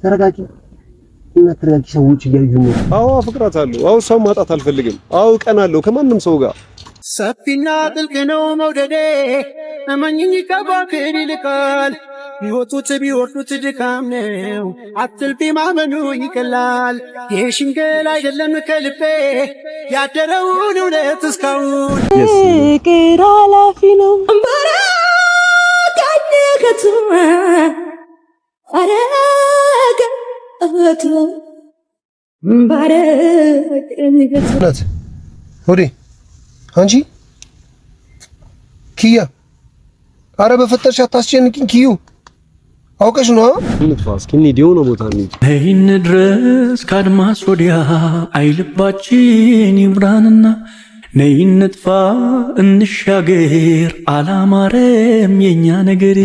ተረጋጊ እና ተረጋጊ። ሰዎች እያዩ ነው። አዎ አፍቅራታለሁ። አዎ ሰው ማጣት አልፈልግም። አዎ ቀናለሁ ከማንም ሰው ጋር። ሰፊና ጥልቅ ነው መውደዴ እመኝኝ ከባክር ይልቃል። ቢወጡት ቢወርዱት ድካም ነው አትልፊ ማመኑ ይቀላል። የሽንገል አይደለም ከልቤ ያደረውን እውነት እስካሁን ፍቅር ኃላፊ ነው ባረጋገቱማ አረጋገቱ ባረጋገቱ ወዴ አንቺ ኪያ አረ በፈጠርሽ አታስጨንቂኝ ኪዩ አውቀሽ ነው እንጥፋስ ኪኒ ዲዮ ነው ቦታ ነው ይሄን ድረስ ካድማስ ወዲያ አይልባችን ይብራንና ነይ እንጥፋ እንሻገር አላማረም የኛ ነገር